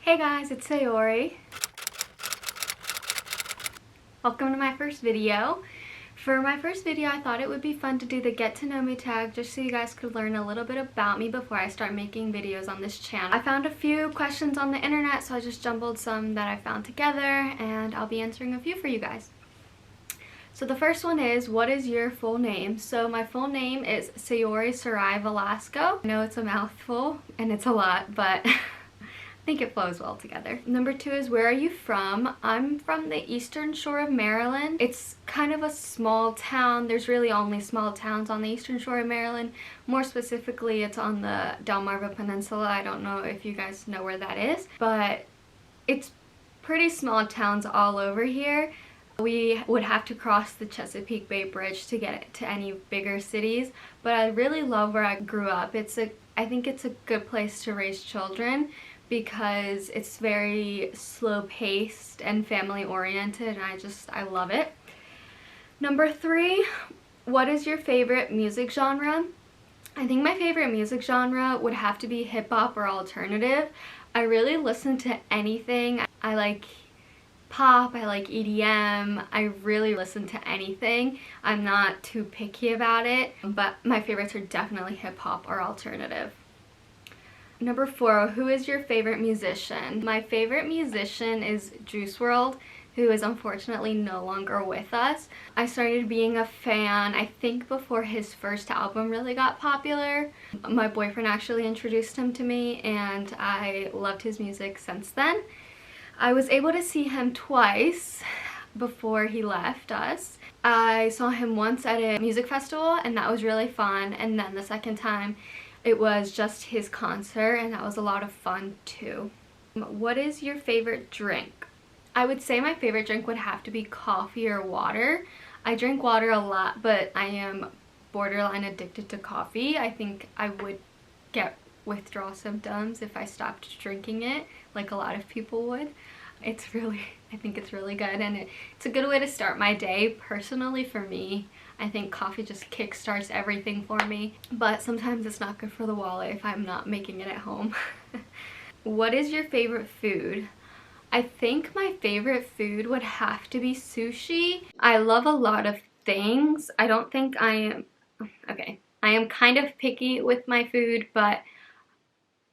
Hey guys, it's Sayori. Welcome to my first video. For my first video, I thought it would be fun to do the get to know me tag just so you guys could learn a little bit about me before I start making videos on this channel. I found a few questions on the internet, so I just jumbled some that I found together and I'll be answering a few for you guys. So the first one is, what is your full name? So my full name is Sayori Sarai Velasco. I know it's a mouthful and it's a lot, but I think it flows well together. Number 2 is, where are you from? I'm from the Eastern Shore of Maryland. It's kind of a small town. There's really only small towns on the Eastern Shore of Maryland. More specifically, it's on the Delmarva Peninsula. I don't know if you guys know where that is, but it's pretty small towns all over here. We would have to cross the Chesapeake Bay Bridge to get to any bigger cities, but I really love where I grew up. I think it's a good place to raise children because it's very slow-paced and family-oriented, and I love it. Number 3, what is your favorite music genre? I think my favorite music genre would have to be hip-hop or alternative. I really listen to anything. I like pop, I like EDM, I really listen to anything. I'm not too picky about it, but my favorites are definitely hip-hop or alternative. Number 4, who is your favorite musician? My favorite musician is Juice WRLD, who is unfortunately no longer with us. I started being a fan, I think, before his first album really got popular. My boyfriend actually introduced him to me, and I loved his music since then. I was able to see him twice before he left us. I saw him once at a music festival, and that was really fun, and then the second time it was just his concert, and that was a lot of fun too. What is your favorite drink? I would say my favorite drink would have to be coffee or water. I drink water a lot, but I am borderline addicted to coffee. I think I would get withdrawal symptoms if I stopped drinking it, like a lot of people would. I think it's really good, and it's a good way to start my day. Personally, for me, I think coffee just kickstarts everything for me, but sometimes it's not good for the wallet if I'm not making it at home. What is your favorite food? I think my favorite food would have to be sushi. I love a lot of things. I don't think I am... Okay, I am kind of picky with my food, but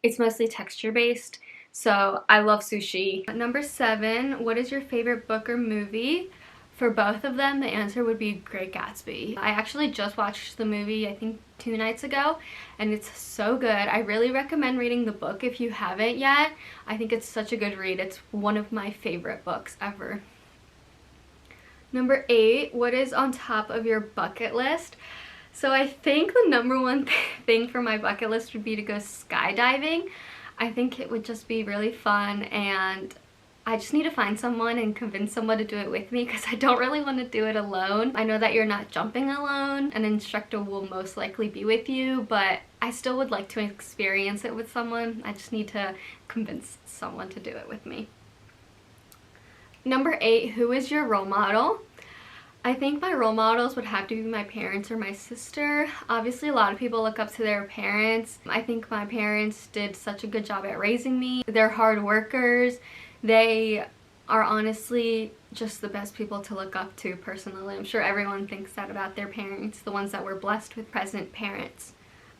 it's mostly texture-based. So I love sushi. Number 7, what is your favorite book or movie? For both of them, the answer would be Great Gatsby. I actually just watched the movie, I think 2 nights ago, and it's so good. I really recommend reading the book if you haven't yet. I think it's such a good read. It's one of my favorite books ever. Number 8, what is on top of your bucket list? So I think the number one thing for my bucket list would be to go skydiving. I think it would just be really fun, and I just need to find someone and convince someone to do it with me because I don't really want to do it alone. I know that you're not jumping alone. An instructor will most likely be with you, but I still would like to experience it with someone. I just need to convince someone to do it with me. Number 8, who is your role model? I think my role models would have to be my parents or my sister. Obviously, a lot of people look up to their parents. I think my parents did such a good job at raising me. They're hard workers. They are honestly just the best people to look up to personally. I'm sure everyone thinks that about their parents, the ones that were blessed with present parents.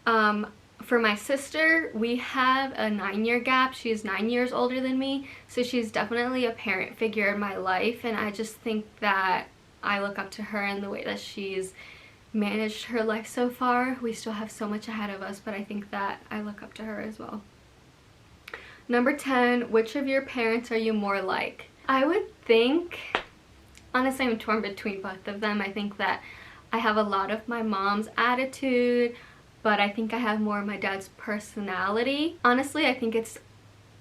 For my sister, we have a 9-year gap. She is 9 years older than me, so she's definitely a parent figure in my life, and I just think that I look up to her and the way that she's managed her life so far. We still have so much ahead of us, but I think that I look up to her as well. Number 10, which of your parents are you more like? I would think, honestly, I'm torn between both of them. I think that I have a lot of my mom's attitude, but I think I have more of my dad's personality. Honestly, I think it's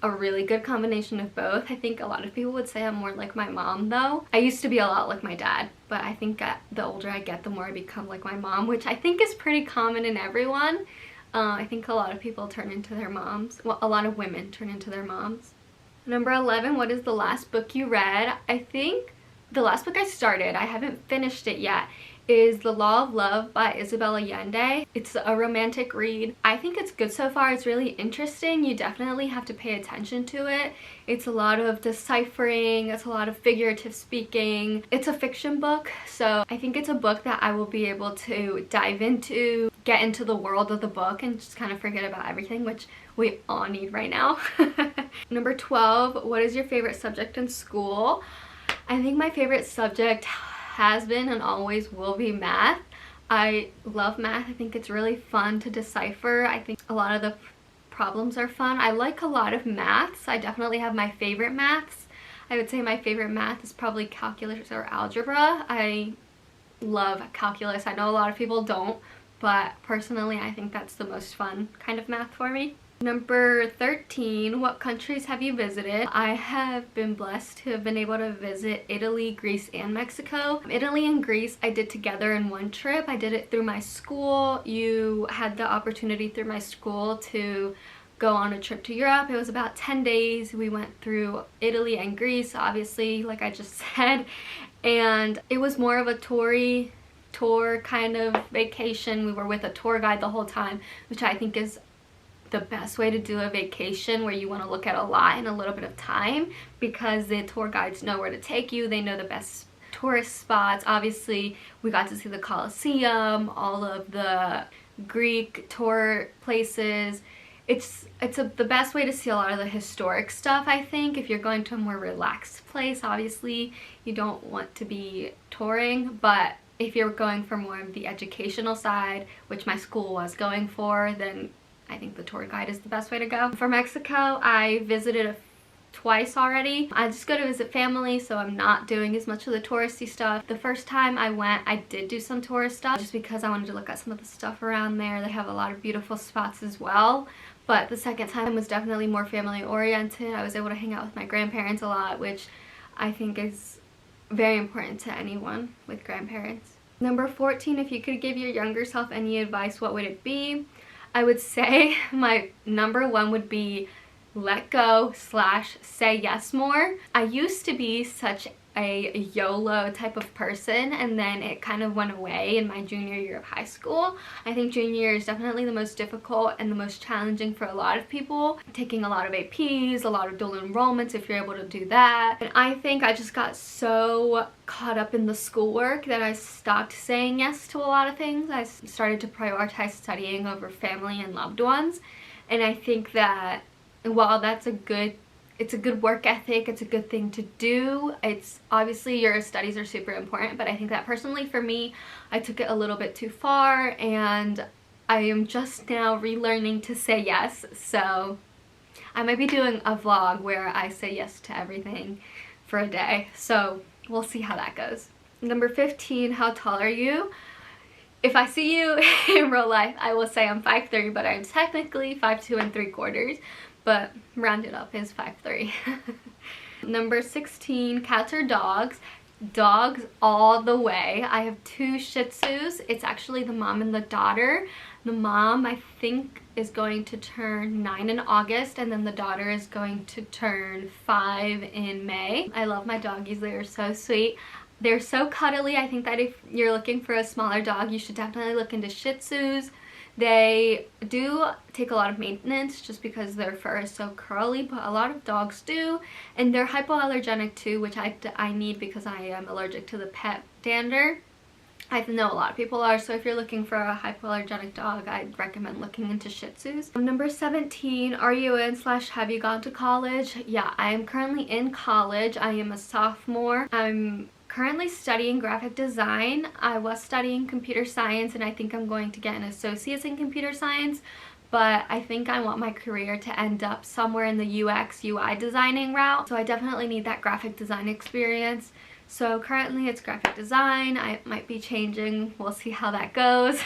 a really good combination of both. I think a lot of people would say I'm more like my mom though. I used to be a lot like my dad, but I think the older I get, the more I become like my mom, which I think is pretty common in everyone. I think a lot of people turn into their moms. Well, a lot of women turn into their moms. Number 11, what is the last book you read? I think the last book I started, I haven't finished it yet. is The Law of Love by Isabel Allende. It's a romantic read. I think it's good so far. It's really interesting. You definitely have to pay attention to it. It's a lot of deciphering, it's a lot of figurative speaking. It's a fiction book, so I think it's a book that I will be able to dive into, get into the world of the book, and just kind of forget about everything, which we all need right now. Number 12, what is your favorite subject in school? I think my favorite subject has been and always will be math. I love math. I think it's really fun to decipher. I think a lot of the problems are fun. I like a lot of maths. I definitely have my favorite maths. I would say my favorite math is probably calculus or algebra. I love calculus. I know a lot of people don't, but personally I think that's the most fun kind of math for me. Number 13, what countries have you visited? I have been blessed to have been able to visit Italy, Greece, and Mexico. Italy and Greece I did together in one trip. I did it through my school. You had the opportunity through my school to go on a trip to Europe. It was about 10 days. We went through Italy and Greece, obviously, like I just said, and it was more of a tour kind of vacation. We were with a tour guide the whole time, which I think is the best way to do a vacation, where you want to look at a lot in a little bit of time, because the tour guides know where to take you. They know the best tourist spots. Obviously, we got to see the Colosseum, all of the Greek tour places. It's the best way to see a lot of the historic stuff, I think. If you're going to a more relaxed place, obviously you don't want to be touring, but if you're going for more of the educational side, which my school was going for, then I think the tour guide is the best way to go. For Mexico, I visited twice already. I just go to visit family, so I'm not doing as much of the touristy stuff. The first time I went, I did do some tourist stuff just because I wanted to look at some of the stuff around there. They have a lot of beautiful spots as well. But the second time was definitely more family oriented. I was able to hang out with my grandparents a lot, which I think is very important to anyone with grandparents. Number 14, if you could give your younger self any advice, what would it be? I would say my number one would be let go / say yes more. I used to be such a YOLO type of person, and then it kind of went away in my junior year of high school. I think junior year is definitely the most difficult and the most challenging for a lot of people. Taking a lot of APs, a lot of dual enrollments if you're able to do that. And I think I just got so caught up in the schoolwork that I stopped saying yes to a lot of things. I started to prioritize studying over family and loved ones. And I think that while that's it's a good work ethic, it's a good thing to do. It's obviously your studies are super important, but I think that personally for me, I took it a little bit too far, and I am just now relearning to say yes. So I might be doing a vlog where I say yes to everything for a day. So we'll see how that goes. Number 15, how tall are you? If I see you in real life, I will say I'm 5'3", but I'm technically 5'2 3/4. But rounded up is 5'3". Number 16, cats or dogs? Dogs all the way. I have 2 Shih Tzus. It's actually the mom and the daughter. The mom, I think, is going to turn 9 in August, and then the daughter is going to turn 5 in May. I love my doggies. They are so sweet. They're so cuddly. I think that if you're looking for a smaller dog, you should definitely look into Shih Tzus. They do take a lot of maintenance just because their fur is so curly, but a lot of dogs do. And they're hypoallergenic too, which I need because I am allergic to the pet dander. I know a lot of people are, so if you're looking for a hypoallergenic dog, I'd recommend looking into Shih Tzus. Number 17, are you in / have you gone to college? Yeah, I am currently in college. I am a sophomore. I'm currently studying graphic design. I was studying computer science, and I think I'm going to get an associate's in computer science, but I think I want my career to end up somewhere in the UX UI designing route, so I definitely need that graphic design experience. So currently it's graphic design. I might be changing. We'll see how that goes.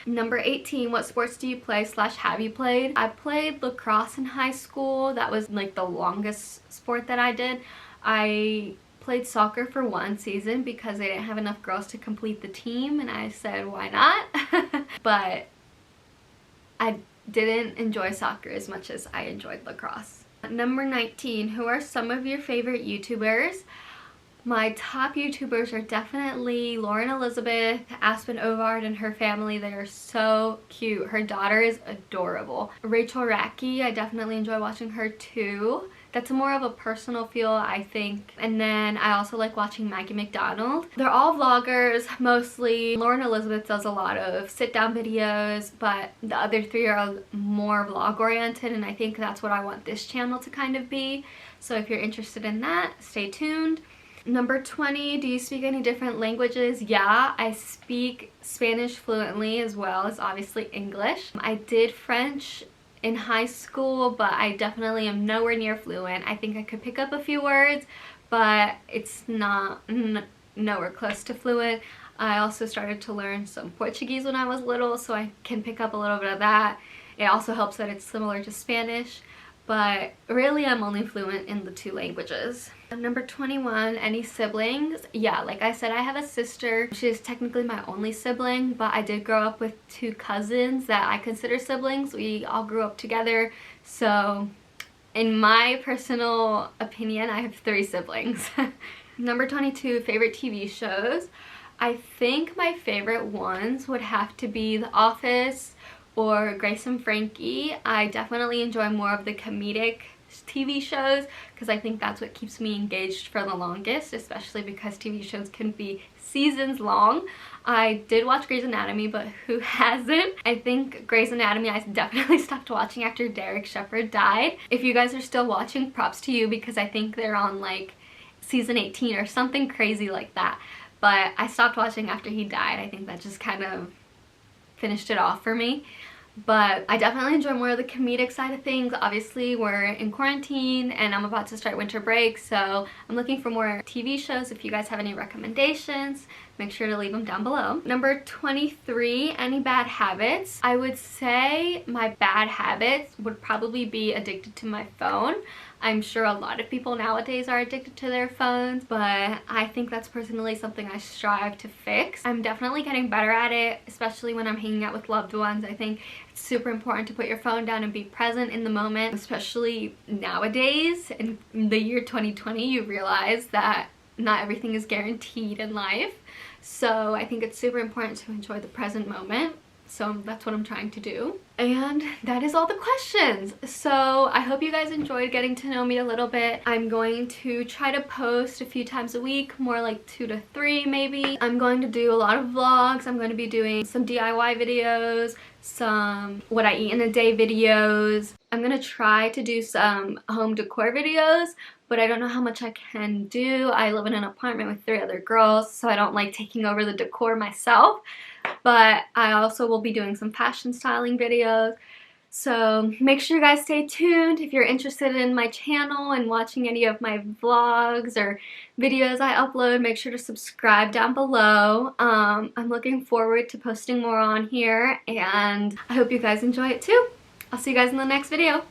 Number 18, what sports do you play / have you played? I played lacrosse in high school. That was like the longest sport that I did. I played soccer for 1 season because they didn't have enough girls to complete the team, and I said why not. But I didn't enjoy soccer as much as I enjoyed lacrosse. Number 19, who are some of your favorite YouTubers? My top YouTubers are definitely Lauren Elizabeth, Aspen Ovard and her family. They are so cute. Her daughter is adorable. Rachel Rackie, I definitely enjoy watching her too. That's more of a personal feel, I think. And then I also like watching Maggie McDonald. They're all vloggers, mostly. Lauren Elizabeth does a lot of sit-down videos, but the other three are more vlog-oriented, and I think that's what I want this channel to kind of be. So if you're interested in that, stay tuned. Number 20, do you speak any different languages? Yeah, I speak Spanish fluently as well as obviously English. I did French in high school, but I definitely am nowhere near fluent. I think I could pick up a few words, but it's not nowhere close to fluent. I also started to learn some Portuguese when I was little, so I can pick up a little bit of that. It also helps that it's similar to Spanish, but really I'm only fluent in the 2 languages. Number 21, any siblings? Yeah, like I said, I have a sister. She is technically my only sibling, but I did grow up with 2 cousins that I consider siblings. We all grew up together, so in my personal opinion, I have 3 siblings. Number 22, favorite TV shows. I think my favorite ones would have to be The Office or Grace and Frankie. I definitely enjoy more of the comedic TV shows because I think that's what keeps me engaged for the longest, especially because TV shows can be seasons long. I did watch Grey's Anatomy, but who hasn't? I think Grey's Anatomy I definitely stopped watching after Derek Shepherd died. If you guys are still watching, props to you, because I think they're on like season 18 or something crazy like that. But I stopped watching after he died. I think that just kind of finished it off for me. But I definitely enjoy more of the comedic side of things. Obviously, we're in quarantine and I'm about to start winter break, so I'm looking for more TV shows. If you guys have any recommendations, make sure to leave them down below. Number 23, any bad habits? I would say my bad habits would probably be addicted to my phone. I'm sure a lot of people nowadays are addicted to their phones, but I think that's personally something I strive to fix. I'm definitely getting better at it, especially when I'm hanging out with loved ones. I think it's super important to put your phone down and be present in the moment, especially nowadays. In the year 2020, you realize that not everything is guaranteed in life. So I think it's super important to enjoy the present moment. So that's what I'm trying to do. And that is all the questions. So I hope you guys enjoyed getting to know me a little bit. I'm going to try to post a few times a week, more like 2 to 3 maybe. I'm going to do a lot of vlogs. I'm going to be doing some DIY videos, some what I eat in a day videos. I'm going to try to do some home decor videos, but I don't know how much I can do. I live in an apartment with 3 other girls, so I don't like taking over the decor myself. But I also will be doing some fashion styling videos. So make sure you guys stay tuned. If you're interested in my channel and watching any of my vlogs or videos I upload, make sure to subscribe down below. I'm looking forward to posting more on here, and I hope you guys enjoy it too. I'll see you guys in the next video.